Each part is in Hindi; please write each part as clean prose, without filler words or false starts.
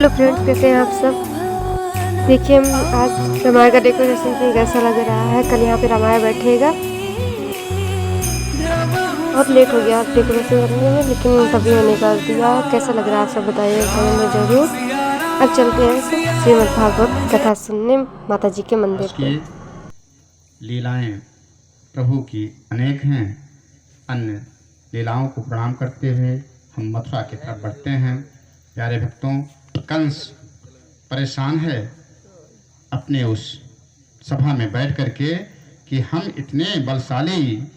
हेलो फ्रेंड्स, कैसे हैं आप सब। देखिए हम आज रामायण का डेकोरेशन किए, कैसा लग रहा है। कल यहाँ पे रामायण बैठेगा। बहुत लेट हो गया डेकोरेशन करने में, लेकिन तभी मैंने निकाल दिया। कैसा लग रहा है आप सब बताइए कमेंट में जरूर। अब चलते हैं श्रीमद् भागवत कथा सुनने माता जी के मंदिर पे। लीलाएं प्रभु की अनेक हैं। अन्य लीलाओं को प्रणाम करते हुए हम मथुरा की तरफ बढ़ते हैं। प्यारे भक्तों, कंस परेशान है अपने उस सभा में बैठ करके कि हम इतने बलशाली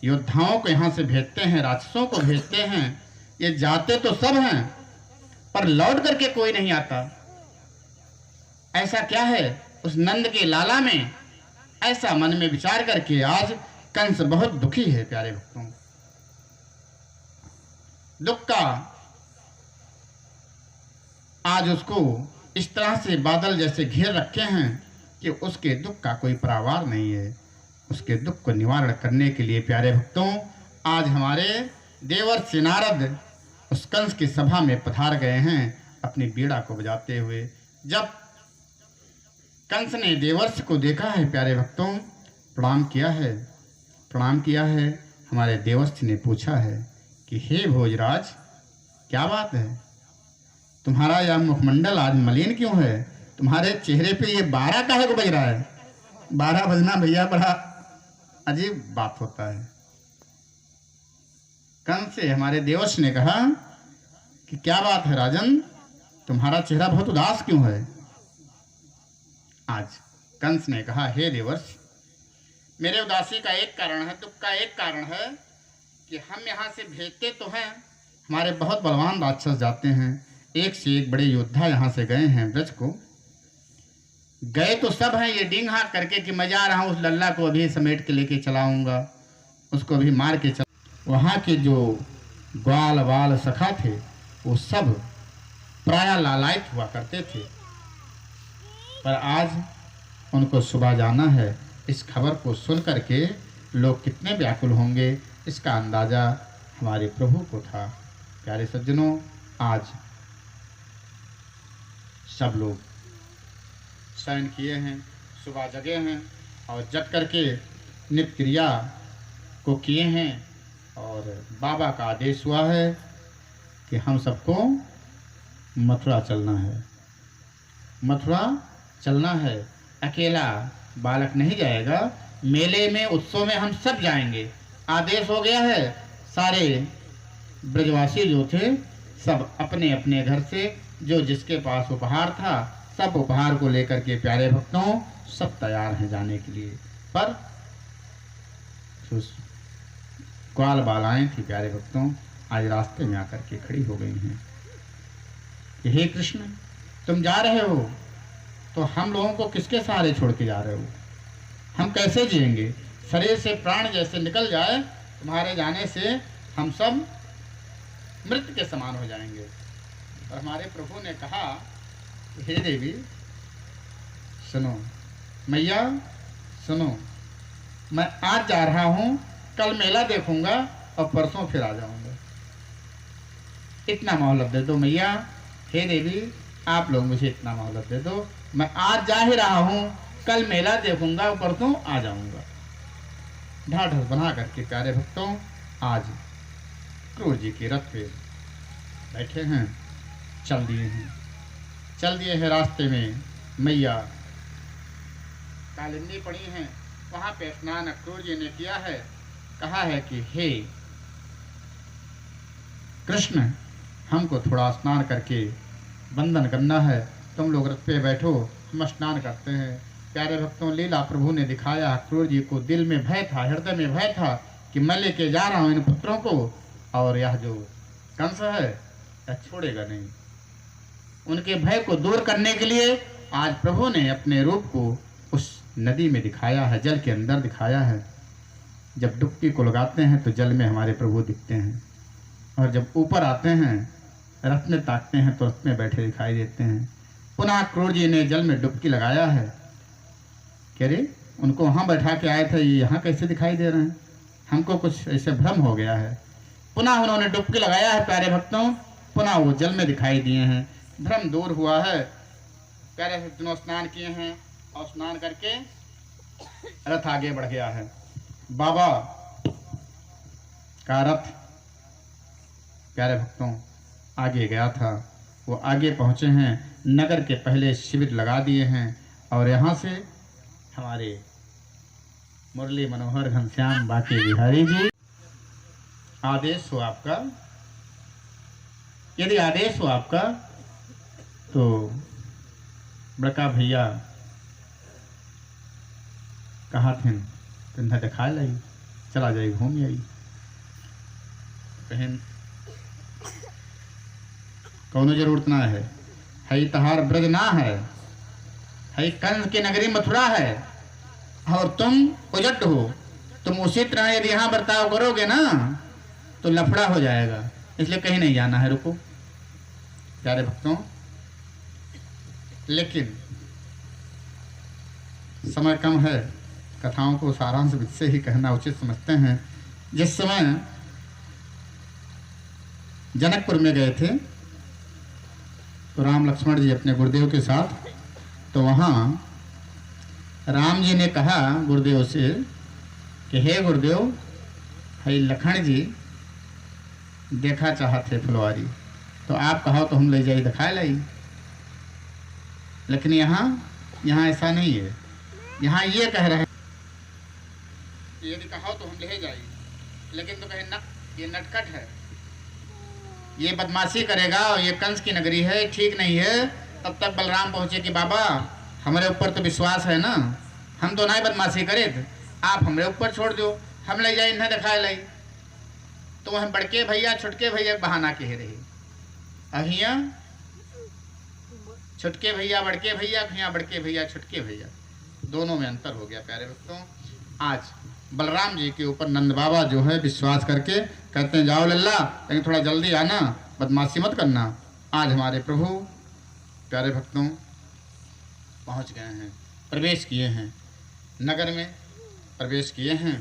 योद्धाओं को यहाँ से भेजते हैं, राक्षसों को भेजते हैं, ये जाते तो सब हैं पर लौट करके कोई नहीं आता। ऐसा क्या है उस नंद के लाला में? ऐसा मन में विचार करके आज कंस बहुत दुखी है। प्यारे भक्तों, दुख का आज उसको इस तरह से बादल जैसे घेर रखे हैं कि उसके दुख का कोई परावार नहीं है। उसके दुख को निवारण करने के लिए प्यारे भक्तों, आज हमारे देवर्षि नारद उस कंस की सभा में पधार गए हैं अपनी बीड़ा को बजाते हुए। जब कंस ने देवर्षि को देखा है प्यारे भक्तों, प्रणाम किया है। हमारे देवर्षि ने पूछा है कि हे भोजराज, क्या बात है, तुम्हारा यह मुखमंडल आज मलिन क्यों है? तुम्हारे चेहरे पे ये 12 काहे को बज रहा है? 12 बजना भैया बड़ा अजीब बात होता है। कंस से हमारे देवर्षि ने कहा कि क्या बात है राजन, तुम्हारा चेहरा बहुत उदास क्यों है? आज कंस ने कहा, हे देवर्षि, मेरे उदासी का एक कारण है, दुख का एक कारण है कि हम यहाँ से भेजते तो हैं, हमारे बहुत बलवान राक्षस जाते हैं, एक से एक बड़े योद्धा यहाँ से गए हैं ब्रज को। गए तो सब हैं, ये डिंग हाँक करके कि मैं जा रहा हूँ, उस लल्ला को अभी समेट के लेके चलाऊंगा, उसको अभी मार के चला। वहाँ के जो ग्वाल वाल सखा थे वो सब प्राय लालायित हुआ करते थे, पर आज उनको सुबह जाना है। इस खबर को सुन करके लोग कितने व्याकुल होंगे, इसका अंदाजा हमारे प्रभु को था। प्यारे सज्जनों, आज सब लोग शयन किए हैं, सुबह जगे हैं और जग करके नित्य क्रिया को किए हैं और बाबा का आदेश हुआ है कि हम सबको मथुरा चलना है। मथुरा चलना है, अकेला बालक नहीं जाएगा, मेले में उत्सव में हम सब जाएंगे। आदेश हो गया है, सारे ब्रजवासी जो थे सब अपने अपने घर से जो जिसके पास उपहार था सब उपहार को लेकर के प्यारे भक्तों सब तैयार हैं जाने के लिए। पर ग्वाल बालाएं थी प्यारे भक्तों, आज रास्ते में आकर के खड़ी हो गई हैं। हे कृष्ण, तुम जा रहे हो तो हम लोगों को किसके सहारे छोड़ के जा रहे हो? हम कैसे जिएंगे? शरीर से प्राण जैसे निकल जाए, तुम्हारे जाने से हम सब मृत के समान हो जाएंगे। और हमारे प्रभु ने कहा, हे देवी सुनो, मैया सुनो, मैं आज जा रहा हूँ, कल मेला देखूंगा और परसों फिर आ जाऊंगा। इतना मोहलत दे दो मैया। हे देवी, आप लोग मुझे इतना मोहलत दे दो, मैं आज जा ही रहा हूँ, कल मेला देखूंगा और परसों आ जाऊंगा। ढाढ़स बना करके प्यारे भक्तों आज क्रूर जी के रथ पे बैठे हैं, चल दिए हैं रास्ते में। मैया कालिंदी पड़ी हैं, वहाँ पे स्नान अक्रूर जी ने किया है। कहा है कि हे कृष्ण, हमको थोड़ा स्नान करके वंदन करना है, तुम लोग रथ पे बैठो, हम स्नान करते हैं। प्यारे भक्तों, लीला प्रभु ने दिखाया। अक्रूर जी को दिल में भय था, हृदय में भय था कि मैं लेके जा रहा हूँ इन पुत्रों को और यह जो कंस है यह छोड़ेगा नहीं। उनके भय को दूर करने के लिए आज प्रभु ने अपने रूप को उस नदी में दिखाया है, जल के अंदर दिखाया है। जब डुबकी को लगाते हैं तो जल में हमारे प्रभु दिखते हैं और जब ऊपर आते हैं रथ में ताकते हैं तो रथ में बैठे दिखाई देते हैं। पुनः क्रूर जी ने जल में डुबकी लगाया है। कह रहे उनको वहाँ बैठा के आए थे, यहाँ कैसे दिखाई दे रहे हैं, हमको कुछ ऐसे भ्रम हो गया है। पुनः उन्होंने डुबकी लगाया है प्यारे भक्तों, पुनः वो जल में दिखाई दिए हैं। भ्रम दूर हुआ है। प्यारे भक्तों, स्नान किए हैं और स्नान करके रथ आगे बढ़ गया है। बाबा का रथ प्यारे भक्तों आगे गया था। वो आगे पहुंचे हैं, नगर के पहले शिविर लगा दिए हैं और यहाँ से हमारे मुरली मनोहर घनश्याम बाकी बिहारी जी, आदेश हो आपका, यदि आदेश हो आपका तो बड़का भैया कहा थे कंधा दिखा लाई, चला जाए घूम आई। बहन कौनो जरूरत ना है तहार ब्रज ना है कंस की नगरी मथुरा है और तुम उजट हो। तुम उसी तरह यदि यहाँ बर्ताव करोगे ना तो लफड़ा हो जाएगा, इसलिए कहीं नहीं जाना है, रुको। प्यारे भक्तों, लेकिन समय कम है, कथाओं को सारांश से ही कहना उचित समझते हैं। जिस समय जनकपुर में गए थे तो राम लक्ष्मण जी अपने गुरुदेव के साथ, तो वहाँ राम जी ने कहा गुरुदेव से कि हे गुरुदेव, है लखन जी देखा चाहते फुलवारी, तो आप कहो तो हम ले जाइए दिखाए लाई। लेकिन यहाँ ऐसा नहीं है। यहाँ ये कह रहे हैं यदि कहो तो हम ले जाइए, लेकिन तो कहे न, ये नटखट है, ये बदमाशी करेगा और ये कंस की नगरी है, ठीक नहीं है। तब तक बलराम पहुंचे कि बाबा हमारे ऊपर तो विश्वास है ना, हम तो नहीं बदमाशी करे थे, आप हमारे ऊपर छोड़ दो, हम ले जाए इन्हें दिखाए लाई। तो वह बड़के भैया छुटके भैया बहाना कह रहे, अहिया छुटके भैया बड़के भैया, अहिया बड़के भैया छुटके भैया, दोनों में अंतर हो गया। प्यारे भक्तों, आज बलराम जी के ऊपर नंद बाबा जो है विश्वास करके कहते हैं जाओ लल्ला, लेकिन थोड़ा जल्दी आना, बदमाशी मत करना। आज हमारे प्रभु प्यारे भक्तों पहुंच गए हैं, प्रवेश किए हैं, नगर में प्रवेश किए हैं।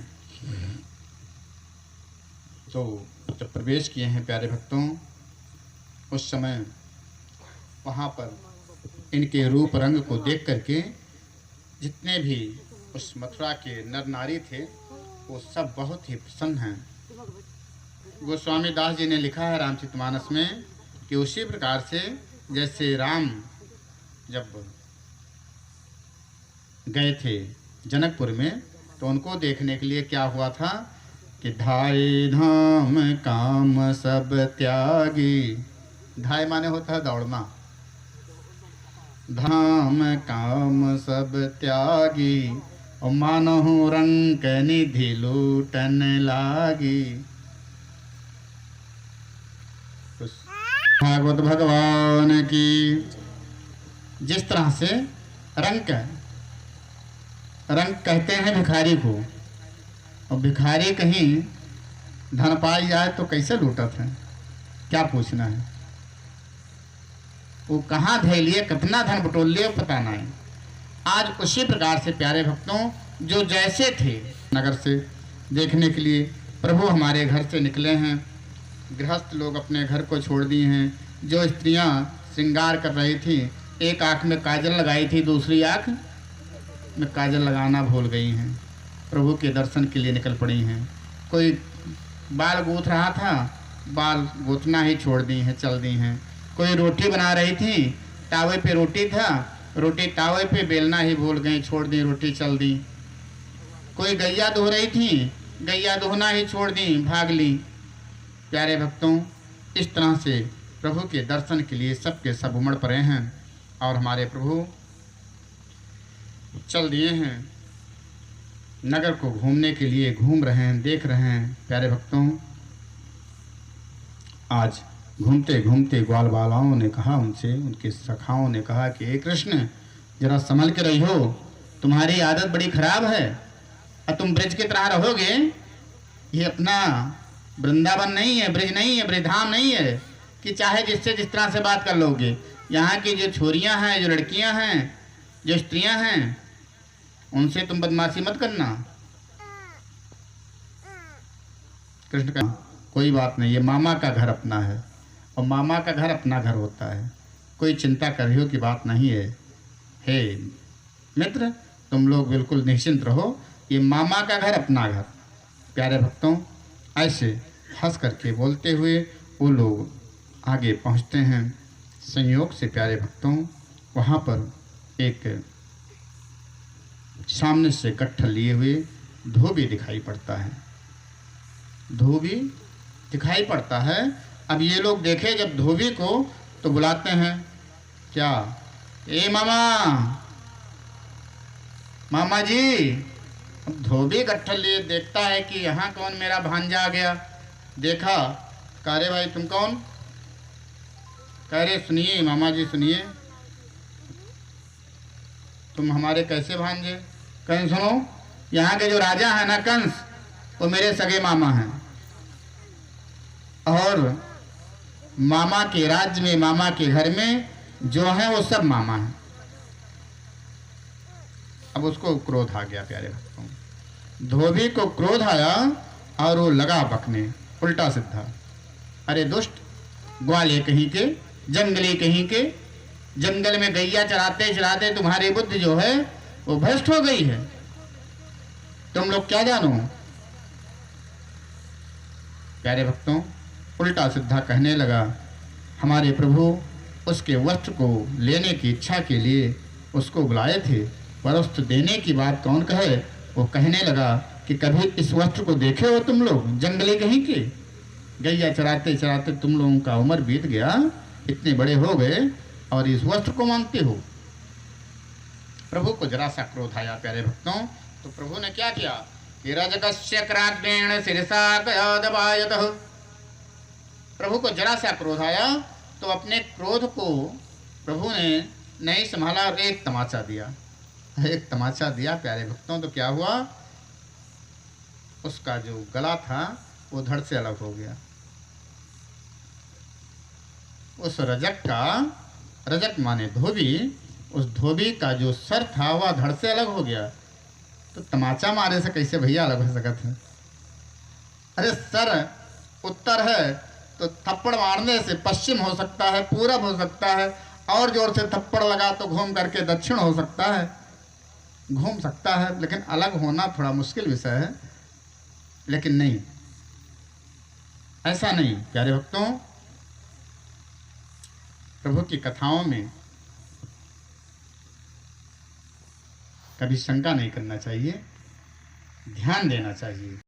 तो जब प्रवेश किए हैं प्यारे भक्तों, उस समय वहाँ पर इनके रूप रंग को देख करके जितने भी उस मथुरा के नर नारी थे वो सब बहुत ही प्रसन्न हैं। गोस्वामी दास जी ने लिखा है रामचरितमानस में कि उसी प्रकार से जैसे राम जब गए थे जनकपुर में तो उनको देखने के लिए क्या हुआ था कि धाय धाम काम सब त्यागी, धाय माने होता है दौड़ना, धाम काम सब त्यागी और मानहु रंक निधि लूटन लागी। भागवत भगवान की। जिस तरह से रंक कहते हैं भिखारी को, और भिखारी कहीं धन पाई जाए तो कैसे लूटत है, क्या पूछना है, वो कहाँ धै लिए, कितना धन बटोल लिए पता नहीं। आज उसी प्रकार से प्यारे भक्तों जो जैसे थे नगर से देखने के लिए प्रभु हमारे घर से निकले हैं। गृहस्थ लोग अपने घर को छोड़ दिए हैं। जो स्त्रियां श्रृंगार कर रही थी, एक आँख में काजल लगाई थी, दूसरी आँख में काजल लगाना भूल गई हैं, प्रभु के दर्शन के लिए निकल पड़ी हैं। कोई बाल गूँथ रहा था, बाल गूँथना ही छोड़ दी हैं, चल दी हैं। कोई रोटी बना रही थी, तावे पे रोटी था, रोटी तावे पे बेलना ही भूल गई, छोड़ दी रोटी, चल दी। कोई गैया धो रही थी, गैया धोना ही छोड़ दी, भाग ली। प्यारे भक्तों, इस तरह से प्रभु के दर्शन के लिए सबके सब उमड़ पड़े हैं और हमारे प्रभु चल दिए हैं नगर को घूमने के लिए, घूम रहे हैं, देख रहे हैं। प्यारे भक्तों, आज घूमते घूमते ग्वाल बालाओं ने कहा उनसे, उनके सखाओं ने कहा कि हे कृष्ण, जरा संभल के रही हो, तुम्हारी आदत बड़ी खराब है और तुम ब्रज की तरह रहोगे। ये अपना वृंदावन नहीं है, ब्रज नहीं है, ब्रजधाम नहीं है कि चाहे जिससे जिस तरह से बात कर लोगे। यहाँ की जो छोरियाँ हैं, जो लड़कियाँ हैं, जो स्त्रियाँ हैं, उनसे तुम बदमाशी मत करना। कृष्ण का कोई बात नहीं, ये मामा का घर अपना है और मामा का घर अपना घर होता है। कोई चिंता कर रही हो की बात नहीं है। हे मित्र, तुम लोग बिल्कुल निश्चिंत रहो, ये मामा का घर अपना घर। प्यारे भक्तों, ऐसे हंस करके बोलते हुए वो लोग आगे पहुंचते हैं। संयोग से प्यारे भक्तों, वहाँ पर एक सामने से गट्ठल लिए हुए धोबी दिखाई पड़ता है। धोबी दिखाई पड़ता है। अब ये लोग देखे जब धोबी को तो बुलाते हैं, क्या, ए मामा, मामा जी। अब धोबी गट्ठल लिए देखता है कि यहाँ कौन, मेरा भांजा आ गया। देखा, कह रहे भाई तुम कौन? कह रहे सुनिए मामा जी, सुनिए, तुम हमारे कैसे भांजे? कहीं सुनो, यहाँ के जो राजा है ना कंस, वो मेरे सगे मामा हैं, और मामा के राज्य में, मामा के घर में जो है वो सब मामा हैं। अब उसको क्रोध आ गया प्यारे भक्तों, धोबी को क्रोध आया और वो लगा बकने उल्टा सीधा। अरे दुष्ट, ग्वाले कहीं के, जंगली कहीं के, जंगल में गैया चराते चराते तुम्हारी बुद्धि जो है वो भ्रष्ट हो गई है। तुम लोग क्या जानो? प्यारे भक्तों, उल्टा सीधा कहने लगा। हमारे प्रभु उसके वस्त्र को लेने की इच्छा के लिए उसको बुलाए थे, पर वस्त्र देने की बात कौन कहे? वो कहने लगा कि कभी इस वस्त्र को देखे हो तुम लोग, जंगली कहीं के? गैया चराते चराते तुम लोगों का उम्र बीत गया, इतने बड़े हो गए और इस वस्त्र को मांगते हो। प्रभु को जरा सा क्रोध आया प्यारे भक्तों, तो प्रभु ने क्या किया कि रजकस्य क्राग्रेण शिरसा दबायतः। प्रभु को जरा सा क्रोध आया तो अपने क्रोध को प्रभु ने नहीं संभाला और एक तमाचा दिया। एक तमाचा दिया प्यारे भक्तों, तो क्या हुआ, उसका जो गला था वो धड़ से अलग हो गया। उस रजक का, रजक माने धोबी, उस धोबी का जो सर था वह धड़ से अलग हो गया। तो तमाचा मारे से कैसे भैया अलग हो सकता है? अरे सर उत्तर है तो थप्पड़ मारने से पश्चिम हो सकता है, पूरब हो सकता है, और जोर से थप्पड़ लगा तो घूम करके दक्षिण हो सकता है, घूम सकता है, लेकिन अलग होना थोड़ा मुश्किल विषय है। लेकिन नहीं, ऐसा नहीं प्यारे भक्तों, प्रभु की कथाओं में कभी शंका नहीं करना चाहिए, ध्यान देना चाहिए।